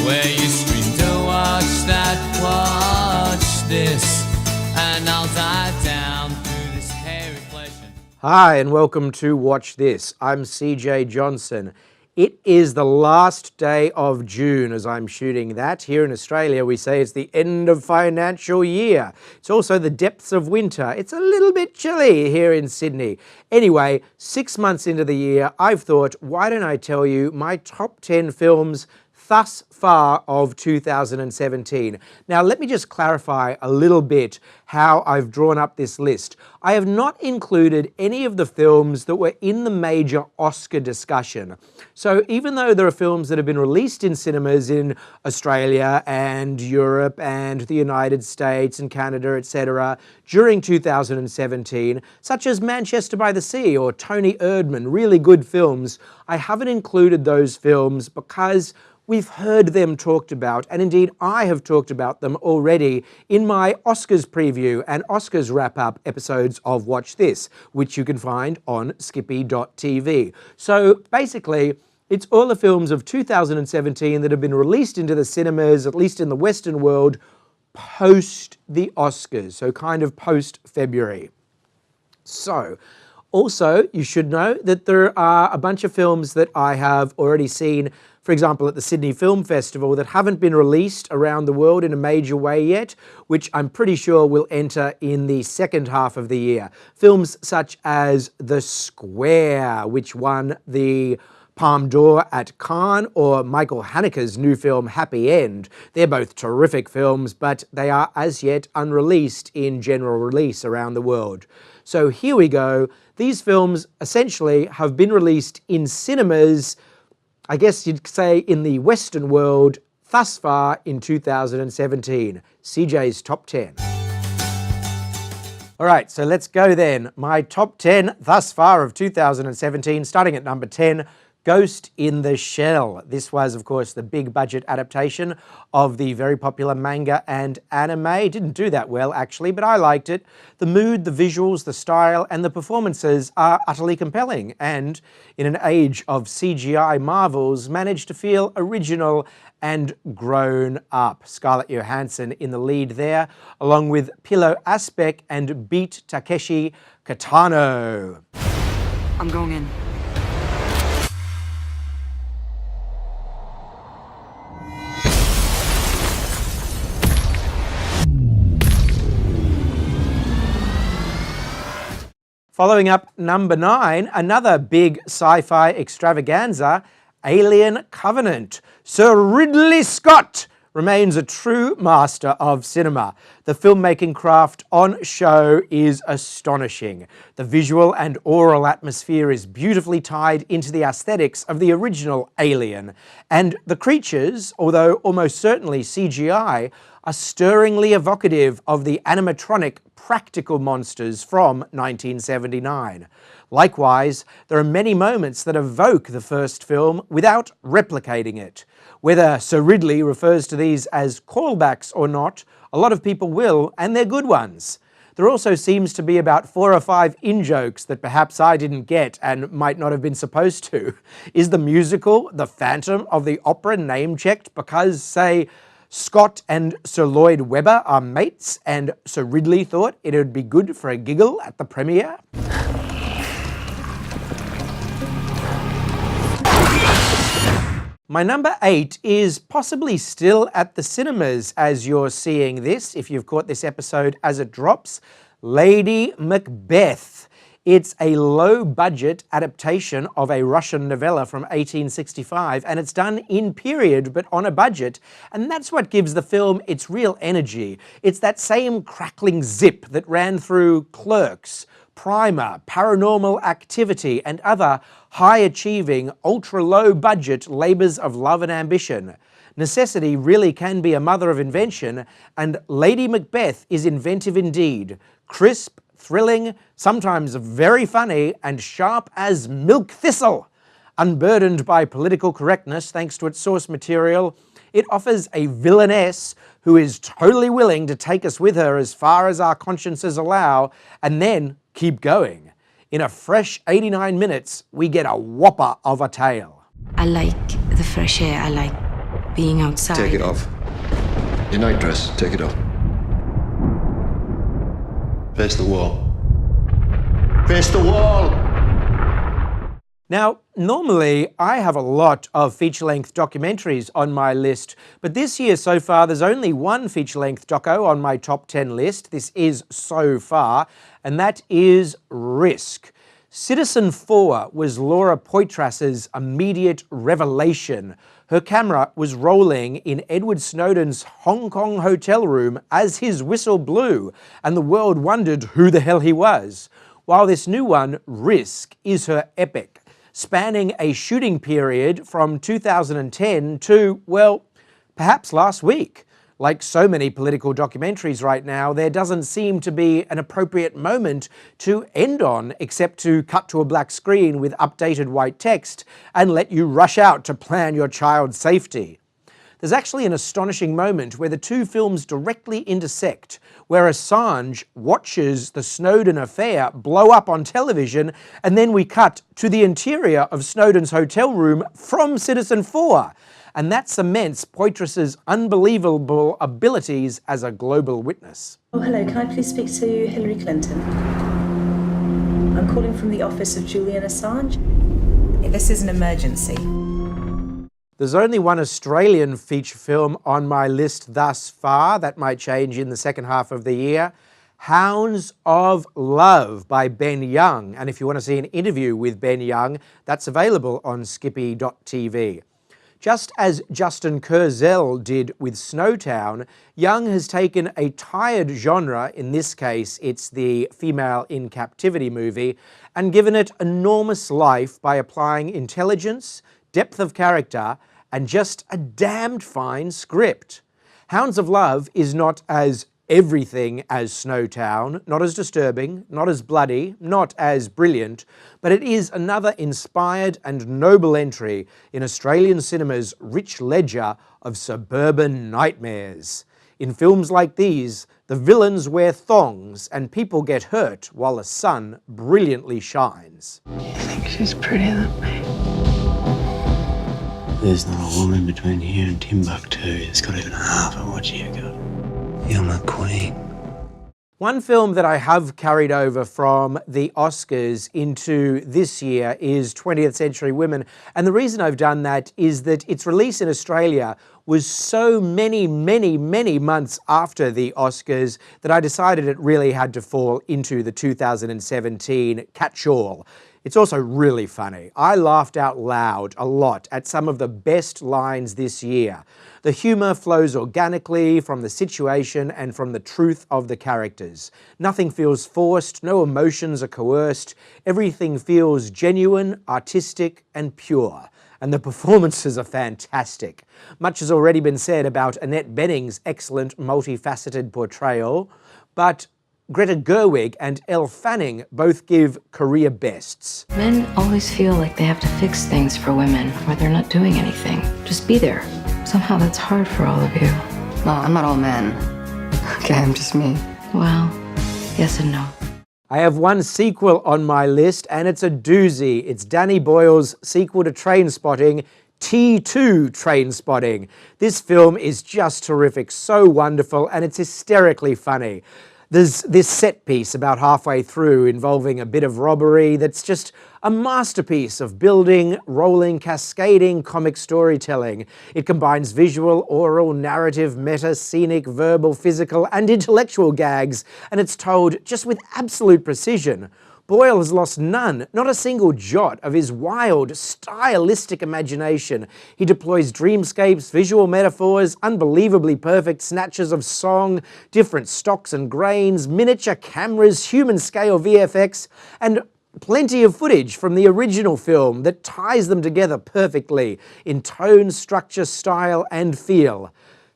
where you scream to watch that, watch this, and I'll dive down through this hairy flesh. Hi, and welcome to Watch This. I'm CJ Johnson. It is the last day of June as I'm shooting that. Here in Australia, we say it's the end of financial year. It's also the depths of winter. It's a little bit chilly here in Sydney. Anyway, 6 months into the year, I've thought, why don't I tell you my top 10 films thus far of 2017. Now, let me just clarify a little bit how I've drawn up this list. I have not included any of the films that were in the major Oscar discussion. So even though there are films that have been released in cinemas in Australia and Europe and the United States and Canada, etc., during 2017, such as Manchester by the Sea or Tony Erdmann, really good films, I haven't included those films because we've heard them talked about, and indeed I have talked about them already in my Oscars preview and Oscars wrap-up episodes of Watch This, which you can find on skippy.tv. So basically, it's all the films of 2017 that have been released into the cinemas, at least in the Western world, post the Oscars, so kind of post-February. So, also, you should know that there are a bunch of films that I have already seen, for example, at the Sydney Film Festival, that haven't been released around the world in a major way yet, which I'm pretty sure will enter in the second half of the year. Films such as The Square, which won the Palme d'Or at Cannes, or Michael Haneke's new film Happy End. They're both terrific films, but they are as yet unreleased in general release around the world. So here we go. These films essentially have been released in cinemas, I guess you'd say in the Western world, thus far in 2017. CJ's Top 10. All right, so let's go then. My top 10 thus far of 2017, starting at number 10, Ghost in the Shell. This was, of course, the big budget adaptation of the very popular manga and anime. It didn't do that well, actually, but I liked it. The mood, the visuals, the style, and the performances are utterly compelling, and in an age of CGI marvels, managed to feel original and grown up. Scarlett Johansson in the lead there, along with Pillow Aspect and Beat Takeshi Kitano. I'm going in. Following up number 9, another big sci-fi extravaganza, Alien Covenant. Sir Ridley Scott remains a true master of cinema. The filmmaking craft on show is astonishing. The visual and aural atmosphere is beautifully tied into the aesthetics of the original Alien. And the creatures, although almost certainly CGI, are stirringly evocative of the animatronic practical monsters from 1979. Likewise, there are many moments that evoke the first film without replicating it. Whether Sir Ridley refers to these as callbacks or not, a lot of people will, and they're good ones. There also seems to be about 4 or 5 in-jokes that perhaps I didn't get and might not have been supposed to. Is the musical The Phantom of the Opera name-checked because, say, Scott and Sir Lloyd Webber are mates and Sir Ridley thought it would be good for a giggle at the premiere? My number 8 is possibly still at the cinemas as you're seeing this, if you've caught this episode as it drops, Lady Macbeth. It's a low-budget adaptation of a Russian novella from 1865, and it's done in period but on a budget, and that's what gives the film its real energy. It's that same crackling zip that ran through Clerks, Primer, Paranormal Activity, and other high-achieving, ultra-low-budget labours of love and ambition. Necessity really can be a mother of invention, and Lady Macbeth is inventive indeed. Crisp, thrilling, sometimes very funny, and sharp as milk thistle. Unburdened by political correctness thanks to its source material, it offers a villainess who is totally willing to take us with her as far as our consciences allow, and then keep going. In a fresh 89 minutes, we get a whopper of a tale. I like the fresh air. I like being outside. Take it off. Your nightdress, take it off. Face the wall. Face the wall! Now, normally I have a lot of feature-length documentaries on my list, but this year so far there's only one feature-length doco on my top 10 list. This is so far, and that is Risk. Citizen 4 was Laura Poitras's immediate revelation. Her camera was rolling in Edward Snowden's Hong Kong hotel room as his whistle blew, and the world wondered who the hell he was. While this new one, Risk, is her epic, spanning a shooting period from 2010 to, well, perhaps last week. Like so many political documentaries right now, there doesn't seem to be an appropriate moment to end on except to cut to a black screen with updated white text and let you rush out to plan your child's safety. There's actually an astonishing moment where the two films directly intersect, where Assange watches the Snowden affair blow up on television, and then we cut to the interior of Snowden's hotel room from Citizen 4. And that cements Poitras's unbelievable abilities as a global witness. Oh, hello. Can I please speak to Hillary Clinton? I'm calling from the office of Julian Assange. This is an emergency. There's only one Australian feature film on my list thus far. That might change in the second half of the year. Hounds of Love by Ben Young. And if you want to see an interview with Ben Young, that's available on skippy.tv. Just as Justin Kurzel did with Snowtown, Young has taken a tired genre, in this case it's the female in captivity movie, and given it enormous life by applying intelligence, depth of character, and just a damned fine script. Hounds of Love is not as everything as Snowtown, not as disturbing, not as bloody, not as brilliant, but it is another inspired and noble entry in Australian cinema's rich ledger of suburban nightmares. In films like these, the villains wear thongs and people get hurt while the sun brilliantly shines. I think she's prettier than me. There's not a woman between here and Timbuktu that's got even half of what you got. You're my queen. One film that I have carried over from the Oscars into this year is 20th Century Women. And the reason I've done that is that its release in Australia was so many months after the Oscars that I decided it really had to fall into the 2017 catch-all. It's also really funny. I laughed out loud a lot at some of the best lines this year. The humour flows organically from the situation and from the truth of the characters. Nothing feels forced, no emotions are coerced. Everything feels genuine, artistic and pure. And the performances are fantastic. Much has already been said about Annette Bening's excellent multifaceted portrayal, but Greta Gerwig and Elle Fanning both give career bests. Men always feel like they have to fix things for women, or they're not doing anything. Just be there. Somehow that's hard for all of you. Well, I'm not all men. Okay, I'm just me. Well, yes and no. I have one sequel on my list, and it's a doozy. It's Danny Boyle's sequel to Trainspotting, T2 Trainspotting. This film is just terrific, so wonderful, and it's hysterically funny. There's this set piece about halfway through involving a bit of robbery that's just a masterpiece of building, rolling, cascading comic storytelling. It combines visual, oral, narrative, meta, scenic, verbal, physical, and intellectual gags, and it's told just with absolute precision. Boyle has lost none, not a single jot, of his wild, stylistic imagination. He deploys dreamscapes, visual metaphors, unbelievably perfect snatches of song, different stocks and grains, miniature cameras, human-scale VFX, and plenty of footage from the original film that ties them together perfectly in tone, structure, style, and feel.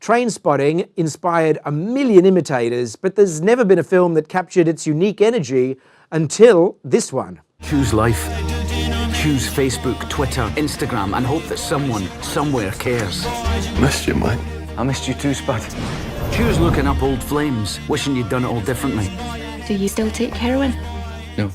Trainspotting inspired a million imitators, but there's never been a film that captured its unique energy until this one. Choose life. Choose Facebook, Twitter, Instagram, and hope that someone, somewhere cares. Missed you, mate. I missed you too, Spud. Choose looking up old flames, wishing you'd done it all differently. Do you still take heroin? No.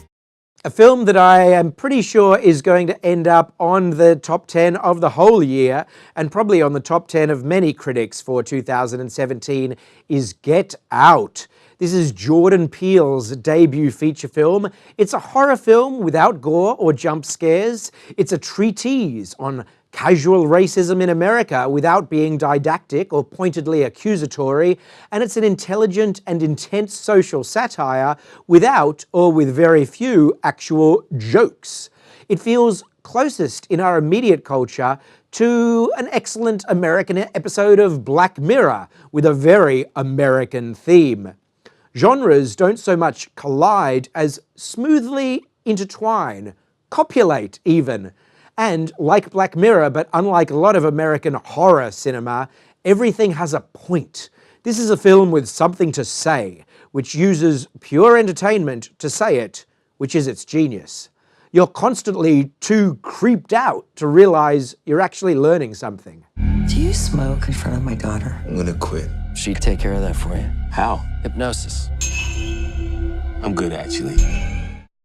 A film that I am pretty sure is going to end up on the top 10 of the whole year, and probably on the top 10 of many critics for 2017, is Get Out. This is Jordan Peele's debut feature film. It's a horror film without gore or jump scares. It's a treatise on casual racism in America without being didactic or pointedly accusatory, and it's an intelligent and intense social satire without, or with very few, actual jokes. It feels closest in our immediate culture to an excellent American episode of Black Mirror with a very American theme. Genres don't so much collide as smoothly intertwine, copulate even. And like Black Mirror, but unlike a lot of American horror cinema, everything has a point. This is a film with something to say, which uses pure entertainment to say it, which is its genius. You're constantly too creeped out to realize you're actually learning something. Do you smoke in front of my daughter? I'm gonna quit. She'd take care of that for you. How? Hypnosis. I'm good, actually.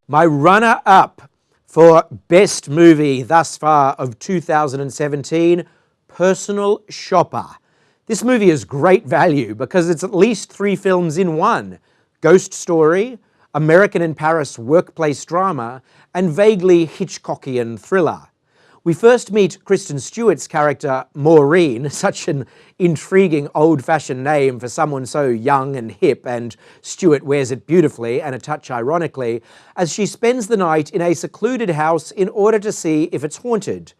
My runner-up for Best Movie thus far of 2017, Personal Shopper. This movie is great value because it's at least 3 films in one: Ghost Story, American in Paris workplace drama, and vaguely Hitchcockian thriller. We first meet Kristen Stewart's character, Maureen, such an intriguing old-fashioned name for someone so young and hip, and Stewart wears it beautifully and a touch ironically, as she spends the night in a secluded house in order to see if it's haunted.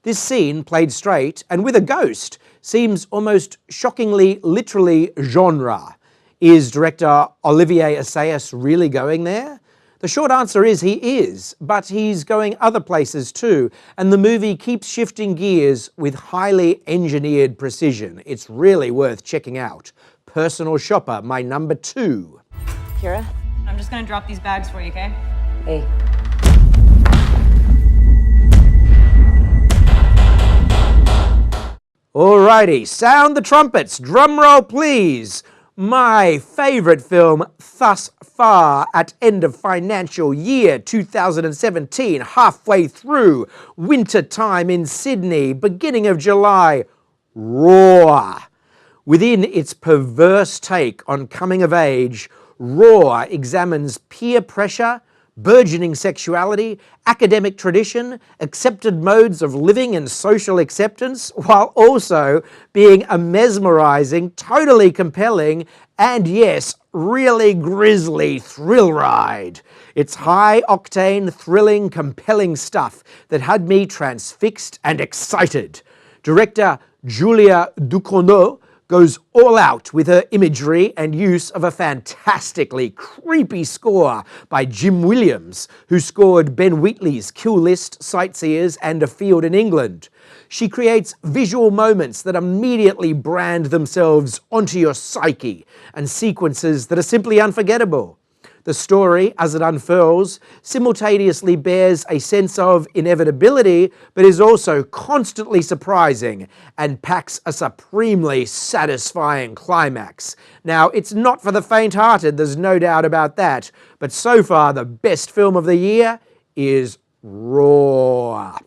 This scene, played straight and with a ghost, seems almost shockingly literally genre. Is director Olivier Assayas really going there? The short answer is he is, but he's going other places too, and the movie keeps shifting gears with highly engineered precision. It's really worth checking out. Personal Shopper, my number 2. Kira? I'm just gonna drop these bags for you, okay? Hey. Alrighty, sound the trumpets, drum roll please. My favourite film thus far at end of financial year 2017, halfway through, winter time in Sydney, beginning of July, Raw. Within its perverse take on coming of age, Raw examines peer pressure, burgeoning sexuality, academic tradition, accepted modes of living and social acceptance, while also being a mesmerizing, totally compelling, and yes, really grisly thrill ride. It's high-octane, thrilling, compelling stuff that had me transfixed and excited. Director Julia Ducournau goes all out with her imagery and use of a fantastically creepy score by Jim Williams, who scored Ben Wheatley's Kill List, Sightseers, and A Field in England. She creates visual moments that immediately brand themselves onto your psyche, and sequences that are simply unforgettable. The story, as it unfurls, simultaneously bears a sense of inevitability, but is also constantly surprising and packs a supremely satisfying climax. Now, it's not for the faint-hearted, there's no doubt about that, but so far the best film of the year is Raw.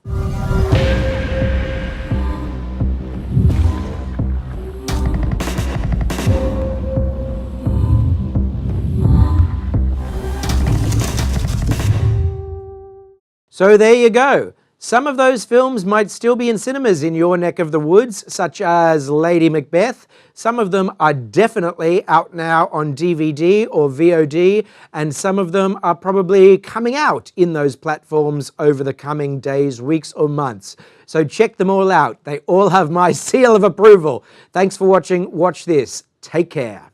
So there you go. Some of those films might still be in cinemas in your neck of the woods, such as Lady Macbeth. Some of them are definitely out now on DVD or VOD, and some of them are probably coming out in those platforms over the coming days, weeks, or months. So check them all out. They all have my seal of approval. Thanks for watching. Watch this. Take care.